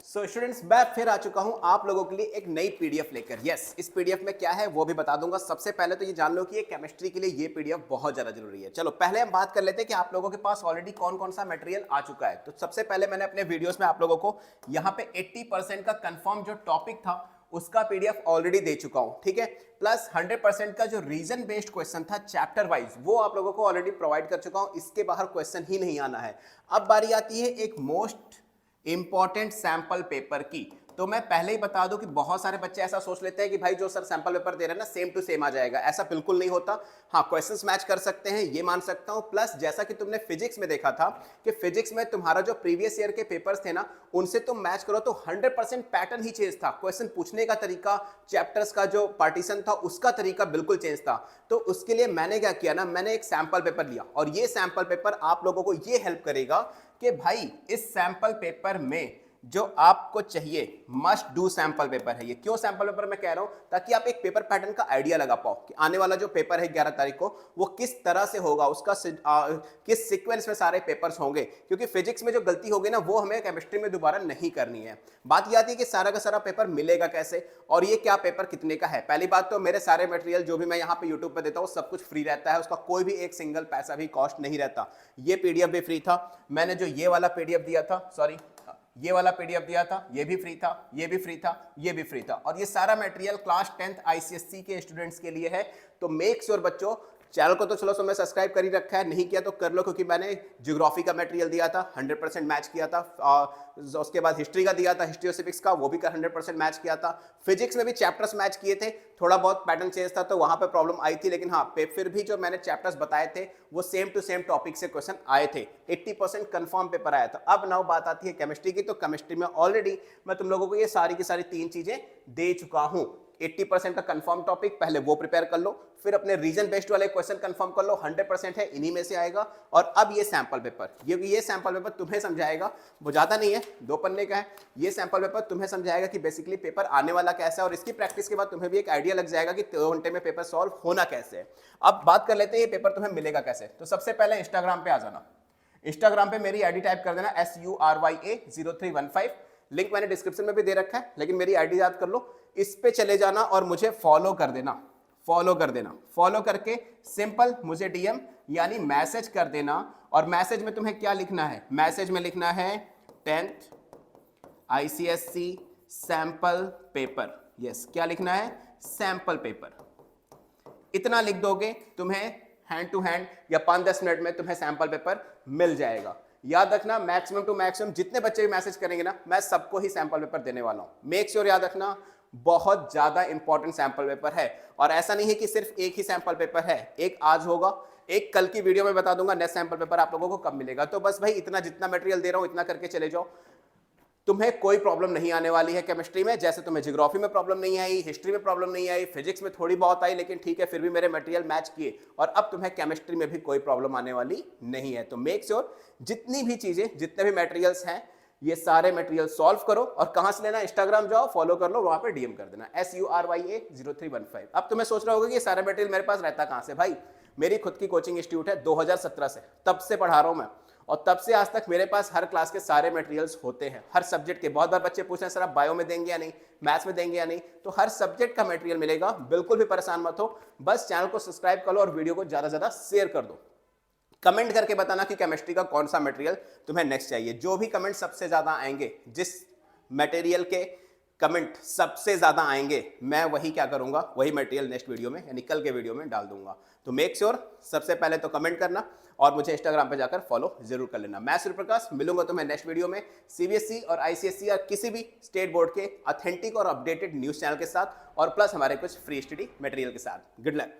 So students मैं फिर आ चुका हूं आप लोगों के लिए एक नई पीडीएफ लेकर। यस, इस पीडीएफ में क्या है वो भी बता दूंगा। सबसे पहले तो ये जान लो कि ये केमिस्ट्री के लिए ये पीडीएफ बहुत ज्यादा जरूरी है। चलो पहले हम बात कर लेते हैं कि आप लोगों के पास ऑलरेडी कौन कौन सा मटेरियल आ चुका है। तो सबसे पहले मैंने अपने वीडियोस में आप लोगों को यहाँ पे 80% का कंफर्म जो टॉपिक था उसका पीडीएफ ऑलरेडी दे चुका हूं, ठीक है। प्लस 100% का जो रीजन बेस्ड क्वेश्चन था चैप्टर वाइज वो आप लोगों को ऑलरेडी प्रोवाइड कर चुका हूं। इसके बाहर क्वेश्चन ही नहीं आना है। अब बारी आती है एक मोस्ट इंपॉर्टेंट सैंपल पेपर की। तो मैं पहले ही बता दूं कि बहुत सारे बच्चे ऐसा सोच लेते हैं कि भाई जो सर सैंपल पेपर दे रहे हैं ना सेम टू सेम आ जाएगा। ऐसा बिल्कुल नहीं होता। हाँ, क्वेश्चंस मैच कर सकते हैं, ये मान सकता हूं। प्लस जैसा कि तुमने फिजिक्स में देखा था कि फिजिक्स में तुम्हारा जो प्रीवियस ईयर के पेपर्स थे ना उनसे तुम मैच करो तो 100% पैटर्न ही चेंज था। क्वेश्चन पूछने का तरीका, चैप्टर्स का जो पार्टीशन था उसका तरीका बिल्कुल चेंज था। तो उसके लिए मैंने क्या किया ना, मैंने एक सैंपल पेपर लिया और ये सैंपल पेपर आप लोगों को ये हेल्प करेगा कि भाई इस सैंपल पेपर में जो आपको चाहिए मस्ट डू सैंपल पेपर है। ये क्यों सैंपल पेपर मैं कह रहा हूं, ताकि आप एक पेपर पैटर्न का आइडिया लगा पाओ कि आने वाला जो पेपर है 11 तारीख को वो किस तरह से होगा, उसका किस सीक्वेंस में सारे पेपर्स होंगे। क्योंकि फिजिक्स में जो गलती होगी ना वो हमें केमिस्ट्री में दोबारा नहीं करनी है। बात यह आती है कि सारा का सारा पेपर मिलेगा कैसे और ये क्या पेपर कितने का है। पहली बात तो मेरे सारे मटेरियल जो भी मैं यहाँ पे यूट्यूब पे देता हूँ सब कुछ फ्री रहता है, उसका कोई भी एक सिंगल पैसा भी कॉस्ट नहीं रहता। ये पीडीएफ भी फ्री था। मैंने जो ये वाला पीडीएफ दिया था, सॉरी ये वाला पीडीएफ दिया था, ये भी फ्री था, ये भी फ्री था, ये भी फ्री था। और ये सारा मटेरियल क्लास 10th आईसीएससी के स्टूडेंट्स के लिए है। तो मेक श्योर बच्चों, चैनल को तो चलो समय सब्सक्राइब कर ही रखा है, नहीं किया तो कर लो, क्योंकि मैंने ज्योग्राफी का मटेरियल दिया था 100% मैच किया था। उसके बाद हिस्ट्री का दिया था, हिस्ट्री और सिविक्स का, वो भी 100% मैच किया था। फिजिक्स में भी चैप्टर्स मैच किए थे, थोड़ा बहुत पैटर्न चेंज था तो वहां पे प्रॉब्लम आई थी, लेकिन हाँ फिर भी जो मैंने चैप्टर्स बताए थे वो सेम टू सेम टॉपिक से क्वेश्चन आए थे। 80% कंफर्म पेपर आया था। अब नाउ बात आती है केमिस्ट्री की। तो केमिस्ट्री में ऑलरेडी मैं तुम लोगों को ये सारी की सारी 3 चीजें दे चुका हूं। 80% का कंफर्म टॉपिक पहले वो प्रिपेयर कर लो, फिर अपने रीजन बेस्ड वाले क्वेश्चन कंफर्म कर लो, 100% है इन्हीं में से आएगा। और अब ये सैंपल पेपर, ये सैंपल पेपर तुम्हें समझाएगा, वो ज्यादा नहीं है, 2 पन्ने का है। ये सैंपल पेपर तुम्हें समझाएगा कि बेसिकली पेपर आने वाला कैसा है और इसकी प्रैक्टिस के बाद तुम्हें भी एक आइडिया लग जाएगा कि 2 घंटे में पेपर सॉल्व होना कैसे है। अब बात कर लेते हैं ये पेपर तुम्हें मिलेगा कैसे। तो सबसे पहले इंस्टाग्राम पे आ जाना। इंस्टाग्राम पे मेरी आईडी टाइप कर देना SURYA0315। लिंक मैंने डिस्क्रिप्शन में भी दे रखा है, लेकिन मेरी आईडी याद कर लो। इस पे चले जाना और मुझे फॉलो कर देना। फॉलो करके सिंपल मुझे डीएम यानी मैसेज कर देना। और मैसेज में तुम्हें क्या लिखना है, मैसेज में लिखना है 10th ICSC sample paper. Yes, क्या लिखना है, सैंपल पेपर। इतना लिख दोगे तुम्हें हैंड टू हैंड या 5-10 मिनट में तुम्हें सैंपल पेपर मिल जाएगा। याद रखना, मैक्सिमम टू मैक्सिमम जितने बच्चे भी मैसेज करेंगे ना मैं सबको ही सैंपल पेपर देने वाला हूं। मेक श्योर याद रखना, बहुत ज्यादा इंपॉर्टेंट सैंपल पेपर है। और ऐसा नहीं है कि सिर्फ एक ही सैंपल पेपर है, एक आज होगा, एक कल की वीडियो में बता दूंगा नेक्स्ट सैंपल पेपर आप लोगों को कब मिलेगा। तो बस भाई इतना जितना मटेरियल दे रहा हूं इतना करके चले जाओ, तुम्हें कोई प्रॉब्लम नहीं आने वाली है केमिस्ट्री में। जैसे तुम्हें ज्योग्राफी में प्रॉब्लम नहीं आई, हिस्ट्री में प्रॉब्लम नहीं आई, फिजिक्स में थोड़ी बहुत आई, लेकिन ठीक है फिर भी मेरे मटेरियल मैच किए। और अब तुम्हें केमिस्ट्री में भी कोई प्रॉब्लम आने वाली नहीं है। तो मेक श्योर जितनी भी चीजें, जितने भी मटेरियल्स हैं, ये सारे मटेरियल सॉल्व करो। और कहां से लेना, इंस्टाग्राम जाओ, फॉलो कर लो, वहां पे डीएम कर देना SURYA0315। अब तुम्हें सोच रहा होगा कि ये सारा मटेरियल मेरे पास रहता कहां से। भाई मेरी खुद की कोचिंग इंस्टीट्यूट है, 2017 से तब से पढ़ा रहा हूं मैं, और तब से आज तक मेरे पास हर क्लास के सारे मटेरियल्स होते हैं, हर सब्जेक्ट के। बहुत बार बच्चे पूछते हैं सर आप बायो में देंगे या नहीं, मैथ्स में देंगे या नहीं, तो हर सब्जेक्ट का मटेरियल मिलेगा। बिल्कुल भी परेशान मत हो, बस चैनल को सब्सक्राइब कर लो और वीडियो को ज्यादा से ज्यादा शेयर कर दो। कमेंट करके बताना कि केमिस्ट्री का कौन सा मटेरियल तुम्हें नेक्स्ट चाहिए। जो भी कमेंट सबसे ज्यादा आएंगे, जिस मटेरियल के कमेंट सबसे ज्यादा आएंगे, मैं वही क्या करूंगा, वही मटेरियल नेक्स्ट वीडियो में यानी कल के वीडियो में डाल दूंगा। तो मेक श्योर सबसे पहले तो कमेंट करना और मुझे इंस्टाग्राम पे जाकर फॉलो जरूर कर लेना। मैं सूर्यप्रकाश मिलूंगा तुम्हें नेक्स्ट वीडियो में सीबीएसई और आईसीएसई या किसी भी स्टेट बोर्ड के ऑथेंटिक और अपडेटेड न्यूज चैनल के साथ, और प्लस हमारे कुछ फ्री स्टडी मटेरियल के साथ। Good luck.